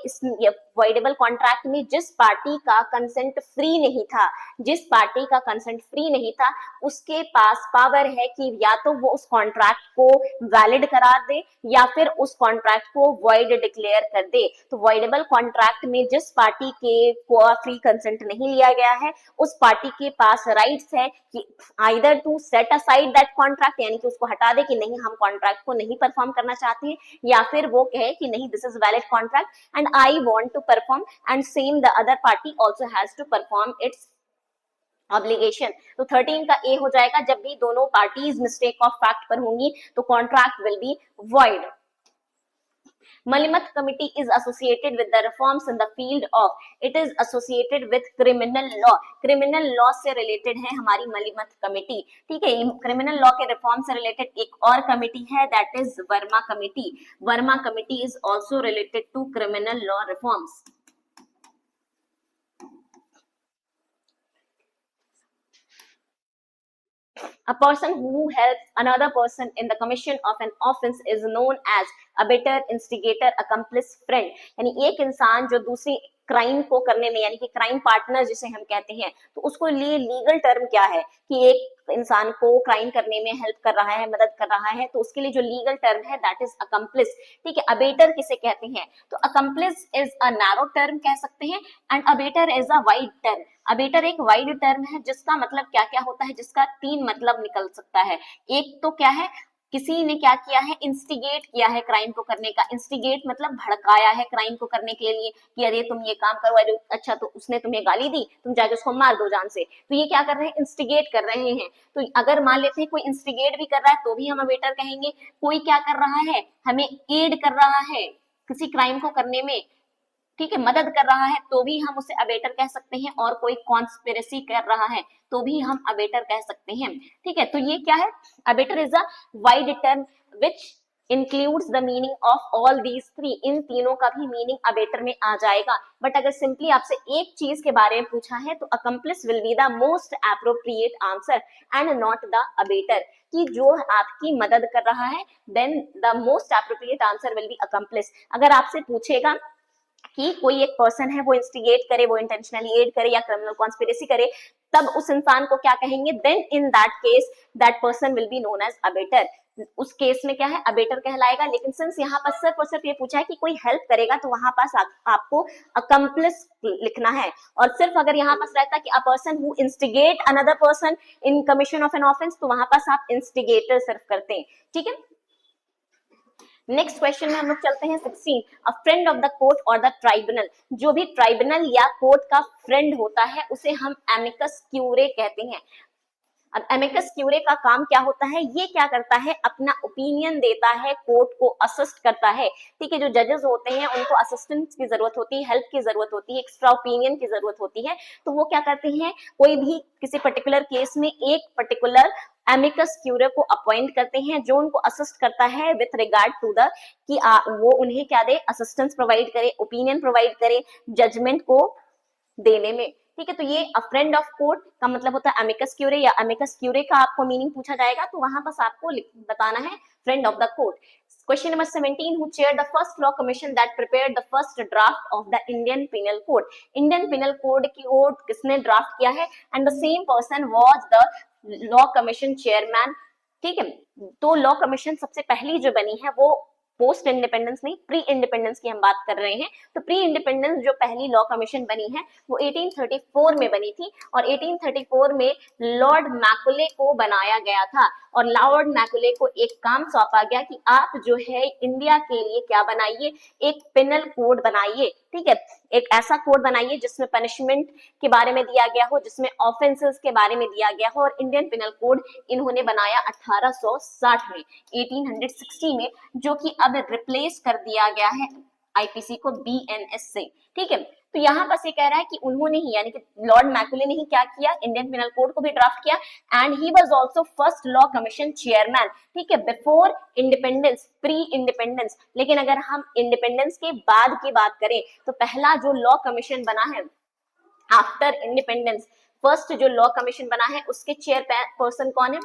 वॉइडेबल कॉन्ट्रैक्ट में जिस पार्टी का कंसेंट फ्री नहीं था, जिस पार्टी का कंसेंट फ्री नहीं था, उसके पास पावर है कि या तो वो उस कॉन्ट्रैक्ट को वैलिड करार दे या फिर उस कॉन्ट्रैक्ट को वॉइड डिक्लेयर कर दे। तो वॉइडेबल कॉन्ट्रैक्ट में जिस पार्टी के को फ्री कंसेंट नहीं लिया गया है, उस पार्टी के पास राइट्स है कि either to set aside that contract, यानी कि उसको हटा दे कि नहीं हम कॉन्ट्रैक्ट को नहीं परफॉर्म करना चाहते हैं, या फिर वो कहे कि नहीं this is valid contract and I want to perform, and same the other party also has to perform its obligation। तो 13 का A हो जाएगा, जब भी दोनों पार्टीज मिस्टेक ऑफ फैक्ट पर होंगी तो contract will be void। Malimat committee is associated with the reforms in the field of, it is associated with criminal law, criminal law से related है हमारी मलिमत कमेटी। ठीक है, क्रिमिनल लॉ के reform से रिलेटेड एक और कमेटी है, that is Verma committee. Verma committee is also related to criminal law reforms. A person who helps another person in the commission of an offense is known as abettor, instigator, accomplice, friend। यानी एक इंसान जो दूसरी crime को करने में, यानी कि क्राइम पार्टनर जिसे हम कहते हैं, तो उसको लिए लीगल टर्म क्या है कि एक इंसान को क्राइम करने में हेल्प कर रहा है, मदद कर रहा है, तो उसके लिए जो लीगल टर्म है दैट इज अकम्प्लिस। ठीक है, अबेटर किसे कहते हैं? तो accomplish is a narrow term कह सकते हैं, and abettor is a wide term. Abettor एक वाइड टर्म है जिसका मतलब क्या क्या होता है, जिसका 3 मतलब निकल सकता है। एक तो क्या है, किसी ने क्या किया है? इंस्टिगेट किया है क्राइम को करने का। इंस्टिगेट मतलब भड़काया है क्राइम को करने के लिए कि अरे तुम ये काम करो, अरे अच्छा तो उसने तुम्हें गाली दी, तुम जाके उसको मार दो जान से। तो ये क्या कर रहे हैं? इंस्टिगेट कर रहे हैं। तो अगर मान लेते हैं कोई इंस्टिगेट भी कर रहा है तो भी हम अबेटर कहेंगे। कोई क्या कर रहा है? हमें एड कर रहा है किसी क्राइम को करने में, ठीक है, मदद कर रहा है, तो भी हम उसे अबेटर कह सकते हैं। और कोई कॉन्स्पिरेसी कर रहा है तो भी हम अबेटर कह सकते हैं। ठीक है, तो ये क्या है? Abettor is a wide term which includes the meaning of all these three. इन तीनों का भी मीनिंग अबेटर में आ जाएगा। बट अगर सिंपली आपसे एक चीज के बारे में पूछा है तो accomplice will be the most appropriate answer and not the abettor, कि जो आपकी मदद कर रहा है, then the most appropriate answer will be accomplice. अगर आपसे पूछेगा कि कोई एक पर्सन है वो इंस्टिगेट करे, वो इंटेंशनली एड करे या क्रिमिनल कॉन्स्पिरेसी करे, तब उस इंसान को क्या कहेंगे? Then in that case that person will be known as abettor. उस केस में क्या है? अबेटर कहलाएगा। लेकिन सिंस यहाँ पर सिर्फ और सिर्फ ये पूछा है कि कोई हेल्प करेगा, तो वहां पास आपको अकम्प्लिस लिखना है। और सिर्फ अगर यहाँ पास रहता कि a person who instigate another person in commission of an offence, तो वहां पास आप इंस्टिगेटर सिर्फ करते हैं। ठीक है, नेक्स्ट क्वेश्चन में हम लोग चलते हैं 16। अ फ्रेंड ऑफ द कोर्ट और द ट्राइब्यूनल। जो भी ट्राइब्यूनल या कोर्ट का फ्रेंड होता है उसे हम एमिकस क्यूरे कहते हैं। अब एमिकस क्यूरे का काम क्या होता है? ये क्या करता है? अपना ओपिनियन देता है, कोर्ट को असिस्ट करता है। ठीक है, जो जजेस होते हैं उनको असिस्टेंस की जरूरत होती है, हेल्प की जरूरत होती है, एक्स्ट्रा ओपिनियन की जरूरत होती है, तो वो क्या करते हैं? कोई भी किसी पर्टिकुलर केस में एक पर्टिकुलर एमिकस क्यूरे को अपॉइंट करते हैं जो उनको असिस्ट करता है विथ रिगार्ड टू द कि वो उन्हें क्या दे? असिस्टेंस प्रोवाइड करे, ओपिनियन प्रोवाइड करे जजमेंट को देने में। ठीक है, तो ये अ फ्रेंड ऑफ कोर्ट का मतलब होता है अमिकस क्यूरे, या अमिकस क्यूरे का आपको मीनिंग पूछा जाएगा तो वहां पास आपको बताना है friend of the court. Question number 17, who chair the first law commission that prepared the first draft of the Indian penal code. Indian penal code की कोड किसने ड्राफ्ट किया है? And the same person was the law commission chairman. ठीक है, तो law commission सबसे पहली जो बनी है वो पोस्ट इंडिपेंडेंस नहीं, प्री इंडिपेंडेंस की हम बात कर रहे हैं। तो प्री इंडिपेंडेंस जो पहली लॉ कमीशन बनी है वो 1834 में बनी थी, और 1834 में लॉर्ड मैकुले को बनाया गया था, और लॉर्ड मैकुले को एक काम सौंपा गया कि आप जो है इंडिया के लिए क्या बनाइए, एक पिनल कोड बनाइए, ठीक है, एक ऐसा कोड बनाइए जिसमें पनिशमेंट के बारे में दिया गया हो, जिसमें ऑफेंसेस के बारे में दिया गया हो। और इंडियन पिनल कोड इन्होंने बनाया 1860 में, 1860 में, जो कि अब रिप्लेस कर दिया गया है आईपीसी को बीएनएस से, ठीक है। तो यहाँ बस ये कह रहा है कि उन्होंने ही, यानी कि लॉर्ड मैकुले ने ही क्या किया, इंडियन पिनल कोड को भी ड्राफ्ट किया, and he was also first law commission chairman, ठीक है, बिफोर इंडिपेंडेंस, प्री इंडिपेंडेंस। लेकिन अगर हम इंडिपेंडेंस के बाद की बात करें तो पहला जो लॉ कमीशन बना है आफ्टर इंडिपेंडेंस, फर्स्ट जो लॉ कमीशन बना है उसके चेयरपर्सन कौन है,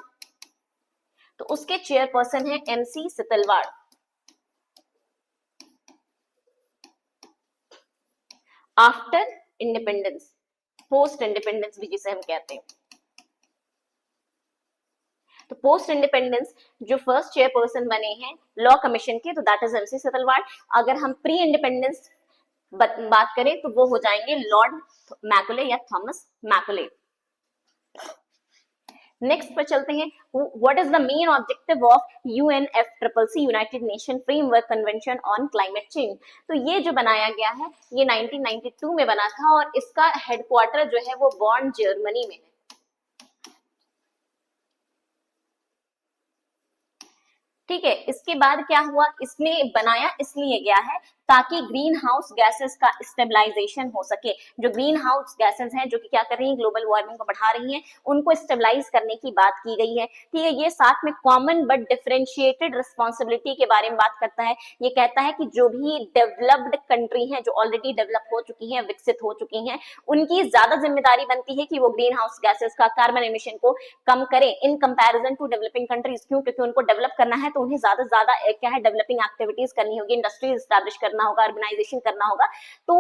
तो उसके चेयरपर्सन है MC Setalvad. After independence, post independence भी जिसे हम कहते हैं। तो पोस्ट इंडिपेंडेंस जो फर्स्ट चेयरपर्सन बने हैं लॉ कमीशन के, तो दैट इज एमसी सितलवाड़। अगर हम प्री इंडिपेंडेंस बात करें तो वो हो जाएंगे लॉर्ड मैकुले या थॉमस मैकुले। नेक्स्ट पर चलते हैं, what is the main objective of UNFCCC, United nation framework convention on climate change. तो ये जो बनाया गया है ये 1992 में बना था, और इसका हेडक्वार्टर जो है वो बॉन जर्मनी में है। ठीक है, इसके बाद क्या हुआ, इसमें बनाया इसलिए गया है ताकि ग्रीन हाउस गैसेस का स्टेबलाइजेशन हो सके। जो ग्रीन हाउस गैसेस हैं जो कि क्या कर रही हैं, ग्लोबल वार्मिंग को बढ़ा रही हैं, उनको स्टेबलाइज करने की बात की गई है। ठीक है, ये साथ में कॉमन बट डिफरेंशिएटेड रिस्पॉन्सिबिलिटी के बारे में बात करता है। ये कहता है कि जो भी डेवलप्ड कंट्री हैं, जो ऑलरेडी डेवलप हो चुकी हैं, विकसित हो चुकी हैं, उनकी ज्यादा जिम्मेदारी बनती है कि वो ग्रीन हाउस गैसेस का, कार्बन एमिशन को कम करें in comparison to developing countries. क्यों? क्योंकि उनको डेवलप करना है तो उन्हें ज्यादा से ज्यादा क्या है, डेवलपिंग एक्टिविटीज करनी होगी, इंडस्ट्रीज स्टैब्लिश करना होगा, अर्बनाइजेशन करना होगा। तो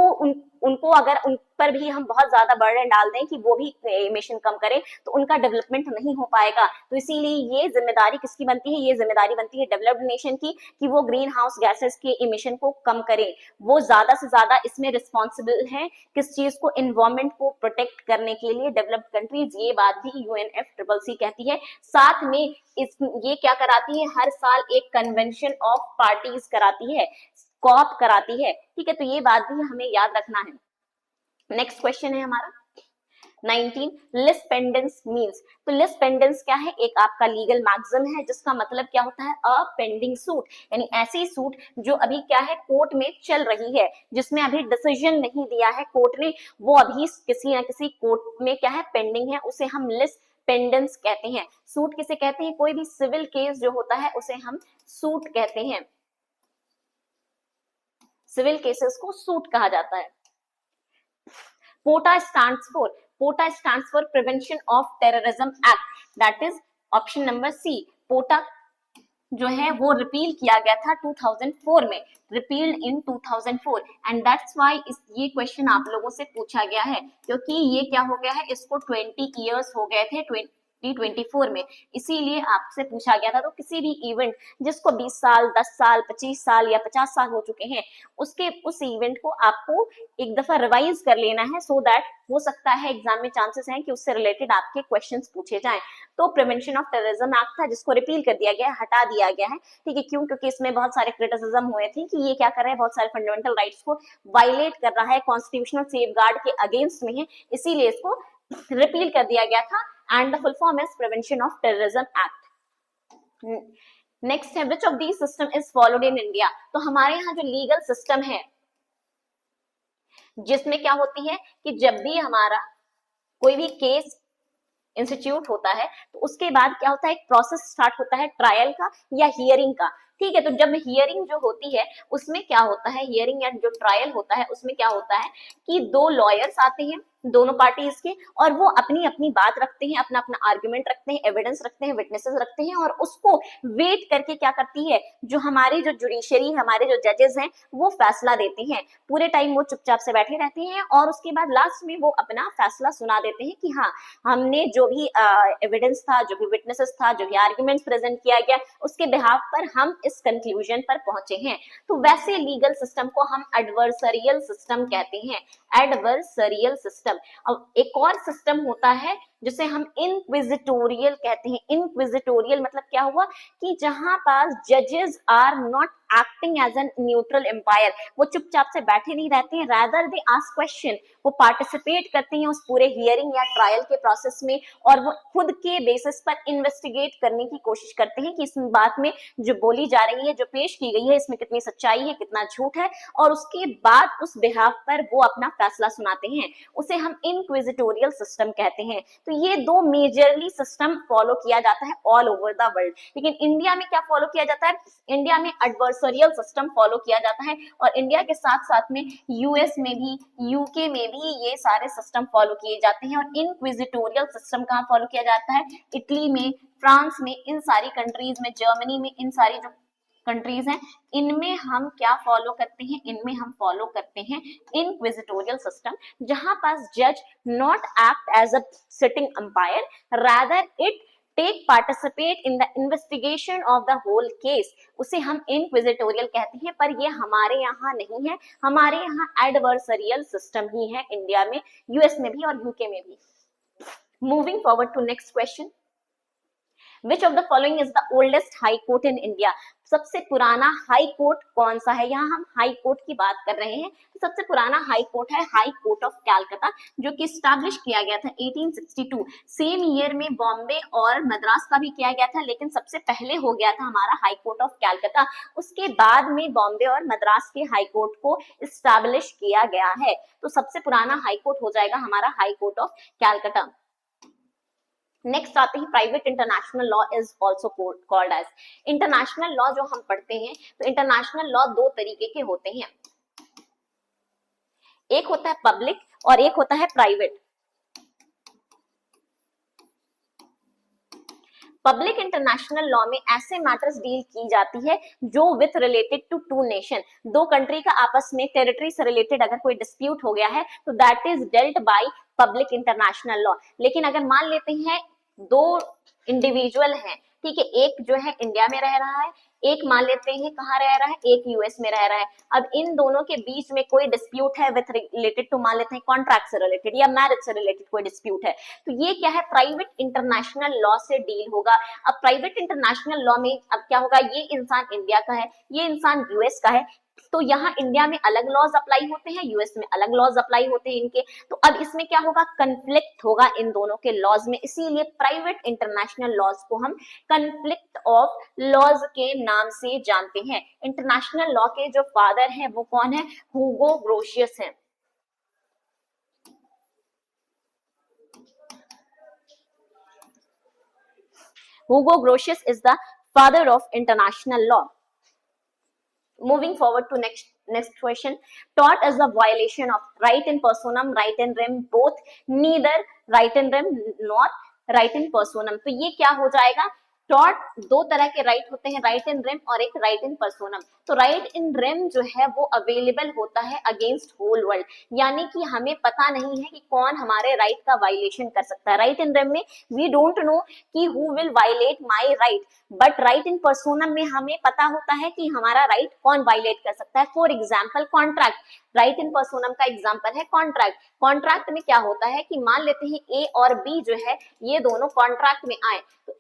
उनको अगर उन पर भी हम बहुत ज्यादा बर्डन डाल दें कि वो भी इमिशन कम करें, तो उनका डेवलपमेंट नहीं हो पाएगा। तो इसीलिए ये जिम्मेदारी किसकी बनती है, ये जिम्मेदारी बनती है डेवलप्ड नेशन की कि वो ग्रीन हाउस गैसेस के इमिशन को कम करें। वो ज्यादा से ज्यादा इसमें रिस्पॉन्सिबल है किस चीज को, एनवायरमेंट को प्रोटेक्ट करने के लिए डेवलप्ड कंट्रीज। ये बात भी यूएनएफसीसीसी कहती है। साथ में ये क्या कराती है, हर साल एक कन्वेंशन ऑफ पार्टीज कराती है, कॉप कराती है। ठीक है, तो ये बात भी हमें याद रखना है। नेक्स्ट क्वेश्चन है हमारा 19, लिस पेंडेंस मीन्स। तो लिस पेंडेंस क्या है, एक आपका लीगल मैक्सिम है जिसका मतलब क्या होता है, अ पेंडिंग सूट, यानी ऐसी सूट जो अभी क्या है कोर्ट में चल रही है, जिसमें अभी डिसीजन नहीं दिया है कोर्ट ने, वो अभी किसी ना किसी कोर्ट में क्या है पेंडिंग है, उसे हम लिस पेंडेंस कहते हैं। सूट किसे कहते हैं, कोई भी सिविल केस जो होता है उसे हम सूट कहते हैं, सिविल केसेस को सूट कहा जाता है। POTA stands for prevention of terrorism act, that is option number C. POTA जो है वो रिपील किया गया था 2004 में, repealed in 2004, and that's why ये क्वेश्चन आप लोगों से पूछा गया है, क्योंकि ये क्या हो गया है, इसको 20 इयर्स हो गए थे 2024 में, इसीलिए आपसे पूछा गया था। तो किसी भी इवेंट जिसको 20 साल, 10 साल, 25 साल या 50 साल हो चुके हैं, उस इवेंट को आपको एक दफा रिवाइज कर लेना है, सो दैट हो सकता है एग्जाम में चांसेस हैं कि उससे रिलेटेड आपके क्वेश्चंस पूछे जाएं। तो प्रिवेंशन ऑफ टेररिज्म एक्ट था जिसको रिपील कर दिया गया, हटा दिया गया है। ठीक है, क्यों? क्योंकि इसमें बहुत सारे क्रिटिसिज्म हुए थे कि ये क्या कर रहा है, बहुत सारे फंडामेंटल राइट्स को वायलेट कर रहा है, कॉन्स्टिट्यूशनल सेफगार्ड के अगेंस्ट में है, इसीलिए इसको रिपील कर दिया गया था। And the full form is prevention of terrorism act. Next है, which of these system is followed in India. तो हमारे यहाँ जो लीगल सिस्टम है जिसमें क्या होती है कि जब भी हमारा कोई भी केस इंस्टीट्यूट होता है तो उसके बाद क्या होता है, एक प्रोसेस स्टार्ट होता है ट्रायल का या हियरिंग का। ठीक है, तो जब हियरिंग जो होती है उसमें क्या होता है, हियरिंग या जो ट्रायल होता है उसमें क्या होता है कि दो लॉयर्स आते हैं, दोनों पार्टीज के, और वो अपनी अपनी बात रखते हैं, अपना अपना आर्गुमेंट रखते हैं, एविडेंस रखते हैं, विटनेसेस रखते हैं, और उसको वेट करके क्या करती है, जो हमारी जो जुडिशरी, हमारे जो जजेस हैं, वो फैसला देते हैं। पूरे टाइम वो चुपचाप से बैठे रहते हैं और उसके बाद लास्ट में वो अपना फैसला सुना देते हैं कि हाँ, हमने जो भी एविडेंस था, जो भी विटनेसेस था, जो भी आर्गुमेंट्स प्रेजेंट किया गया, उसके बिहाफ पर हम इस कंक्लूजन पर पहुंचे हैं। तो वैसे लीगल सिस्टम को हम एडवर्सरियल सिस्टम कहते हैं, एडवर्सरियल सिस्टम। अब एक और सिस्टम होता है जिसे हम इनक्विजिटोरियल कहते हैं। इनक्विजिटोरियल मतलब क्या हुआ कि जहां पास जजेस are not acting as an neutral umpire, वो चुपचाप से बैठे नहीं रहते हैं, रादर दे आस्क क्वेश्चन, वो पार्टिसिपेट करते हैं उस पूरे हियरिंग या ट्रायल के प्रोसेस में, और वो खुद के बेसिस पर इन्वेस्टिगेट करने की कोशिश करते हैं कि इस बात में जो बोली जा रही है, जो पेश की गई है, इसमें कितनी सच्चाई है, कितना झूठ है, और उसके बाद उस बिहाफ पर वो अपना फैसला सुनाते हैं। उसे हम इनक्विजिटोरियल सिस्टम कहते हैं। तो ये दो मेजरली सिस्टम फॉलो किया जाता है ऑल ओवर द वर्ल्ड। लेकिन इंडिया में क्या फॉलो किया जाता है, इंडिया में एडवर्सरियल सिस्टम फॉलो किया जाता है, और इंडिया के साथ साथ में यूएस में भी, यूके में भी ये सारे सिस्टम फॉलो किए जाते हैं। और इनक्विजिटोरियल सिस्टम कहाँ फॉलो किया जाता है, इटली में, फ्रांस में, इन सारी कंट्रीज में, जर्मनी में, इन सारी जो कंट्रीज हैं, इनमें हम क्या फॉलो करते हैं, इनमें हम फॉलो करते हैं इनक्विजिटोरियल सिस्टम, जहां पास जज not act as a sitting umpire, rather it take participate in the investigation of the whole case, उसे हम इनक्विजिटोरियल कहते हैं। पर ये हमारे यहाँ नहीं है, हमारे यहाँ एडवर्सरियल सिस्टम ही है, इंडिया में, यूएस में भी और यूके में भी। Moving forward to next question, Which of the following is the oldest high court in India? सबसे पुराना हाई कोर्ट कौन सा है, यहाँ हम हाई कोर्ट की बात कर रहे हैं। तो सबसे पुराना हाई कोर्ट है हाई कोर्ट ऑफ कैलकाटा, जो कि स्टैब्लिश किया गया था 1862। सेम ईयर में बॉम्बे और मद्रास का भी किया गया था, लेकिन सबसे पहले हो गया था हमारा हाई कोर्ट ऑफ कैलकाटा। उसके बाद में बॉम्बे और मद्रास के हाई कोर्ट को स्टैब्लिश किया गया है। तो सबसे पुराना हाई कोर्ट हो जाएगा हमारा high court of Calcutta. Next आते हैं private international law is also called as. International law जो हम पढ़ते हैं, तो इंटरनेशनल लॉ दो तरीके के होते हैं, एक होता है पब्लिक और एक होता है प्राइवेट। पब्लिक इंटरनेशनल लॉ में ऐसे मैटर्स डील की जाती है जो with related to two nation, दो कंट्री का आपस में टेरिटरी से रिलेटेड अगर कोई डिस्प्यूट हो गया है तो that is dealt by public international law. लेकिन अगर मान लेते हैं दो इंडिविजुअल हैं, ठीक है, एक जो है इंडिया में रह रहा है, एक मान लेते हैं कहाँ रह रहा है, एक यूएस में रह रहा है। अब इन दोनों के बीच में कोई डिस्प्यूट है विथ रिलेटेड टू, मान लेते हैं कॉन्ट्रैक्ट से रिलेटेड या मैरिज से रिलेटेड कोई डिस्प्यूट है, तो ये क्या है, प्राइवेट इंटरनेशनल लॉ से डील होगा। अब प्राइवेट इंटरनेशनल लॉ में अब क्या होगा, ये इंसान इंडिया का है, ये इंसान यूएस का है, तो यहाँ इंडिया में अलग लॉज अप्लाई होते हैं, यूएस में अलग लॉज अप्लाई होते हैं इनके। तो अब इसमें क्या होगा, कन्फ्लिक्ट होगा इन दोनों के लॉज में, इसीलिए प्राइवेट इंटरनेशनल लॉज को हम कन्फ्लिक्ट ऑफ लॉज के नाम से जानते हैं। इंटरनेशनल लॉ के जो फादर हैं वो कौन है, ह्यूगो ग्रोशियस हैं। Hugo Grotius is the father of international law. Moving forward to next question, tort is the violation of right in personam, right in rem, both, neither right in rem nor right in personam। तो ये क्या हो जाएगा, tort दो तरह के right होते हैं, राइट इन रेम और एक राइट इन पर्सोनम। तो राइट इन रेम जो है वो अवेलेबल होता है अगेंस्ट होल वर्ल्ड, यानी कि हमें पता नहीं है कि कौन हमारे राइट का वायलेशन कर सकता है। राइट इन रेम में वी डोंट नो कि who will violate my right, but right in personam में हमें पता होता है कि हमारा राइट कौन वायलेट कर सकता है। For example contract, right in पर्सोनम का एग्जाम्पल है कॉन्ट्रैक्ट। कॉन्ट्रैक्ट में क्या होता है कि मान लेते हैं ए और बी जो है ये दोनों कॉन्ट्रैक्ट में आए, तो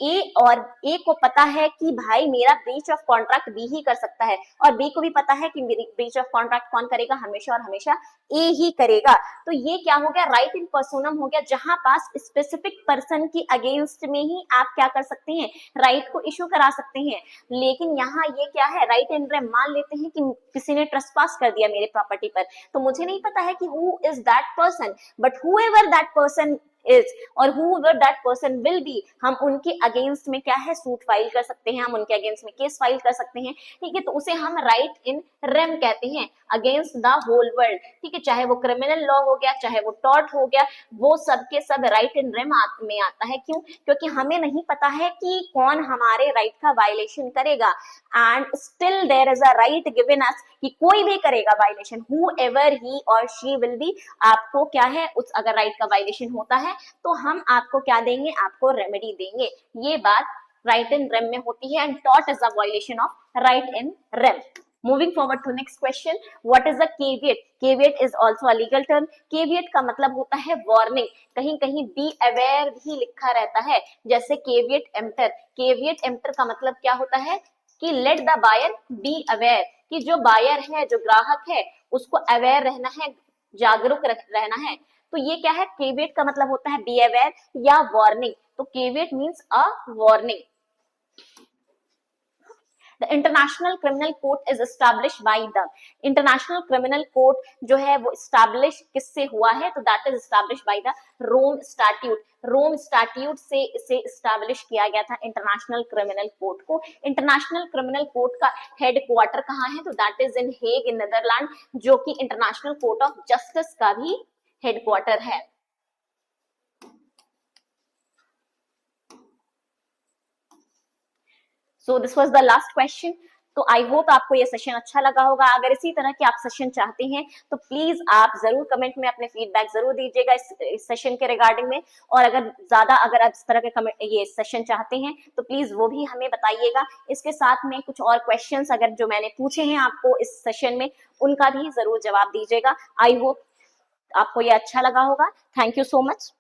ए को पता है कि भाई मेरा ब्रीच ऑफ कॉन्ट्रैक्ट बी ही कर सकता है, और बी को भी पता है कि ब्रीच ऑफ कॉन्ट्रैक्ट कौन करेगा, हमेशा और हमेशा ए ही करेगा। तो ये क्या हो गया, राइट इन पर्सोनम हो गया, जहां पास स्पेसिफिक पर्सन की अगेंस्ट में ही आप क्या कर सकते हैं, राइट को इशू करा सकते हैं। लेकिन यहाँ ये क्या है, राइट इन रेम, मान लेते हैं कि किसी ने ट्रेसपास कर दिया मेरे प्रॉपर्टी पर, तो मुझे नहीं पता है कि who is that person, but whoever that person is or who that person will be, हम उनके अगेंस्ट में क्या है सूट फाइल कर सकते हैं, हम उनके अगेंस्ट में केस फाइल कर सकते हैं, ठीक है। तो उसे हम राइट इन रेम कहते हैं, अगेंस्ट द होल वर्ल्ड, ठीक है। चाहे वो क्रिमिनल लॉ हो गया, चाहे वो टॉर्ट हो गया, वो सब के सब राइट इन रेम में आता है। क्यों? क्योंकि हमें नहीं पता है कि कौन हमारे राइट का वायलेशन करेगा, and still there is a right given us कि कोई भी करेगा वायलेशन, हूएवर ही और शी विल बी, आपको क्या है उस अगर राइट का वायलेशन होता है तो हम आपको क्या देंगे, आपको रेमेडी देंगे। ये बात राइट इन रेम में होती है, and tort is a violation of right in rem. Moving forward to next question, what is the caveat? Caveat is also a legal term. Caveat का मतलब होता है warning, कहीं कहीं be aware भी लिखा रहता है, जैसे caveat emptor। caveat emptor का मतलब क्या होता है कि let the buyer be aware, कि जो बायर है, जो ग्राहक है, उसको अवेयर रहना है, जागरूक रहना है। तो ये क्या है, caveat का मतलब होता है be aware या warning, तो caveat means a warning। The International Criminal Court is established by the International Criminal Court जो है वो establish किससे हुआ है, तो that is established by the Rome Statute। Rome statute से इसे establish किया गया था इंटरनेशनल क्रिमिनल कोर्ट को। इंटरनेशनल क्रिमिनल कोर्ट का हेड क्वार्टर कहाँ है, तो that is in Hague in Netherland, जो कि इंटरनेशनल कोर्ट ऑफ जस्टिस का भी हेड क्वार्टर है। So this was the last question. तो आई होप आपको ये सेशन अच्छा लगा होगा। अगर इसी तरह के आप सेशन चाहते हैं तो प्लीज आप जरूर कमेंट में अपने फीडबैक जरूर दीजिएगा इस सेशन के रिगार्डिंग में, और अगर आप इस तरह के ये सेशन चाहते हैं तो प्लीज वो भी हमें बताइएगा। इसके साथ में कुछ और क्वेश्चंस अगर जो मैंने पूछे हैं आपको इस सेशन में, उनका भी जरूर जवाब दीजिएगा। आई होप आपको ये अच्छा लगा होगा। Thank you so much.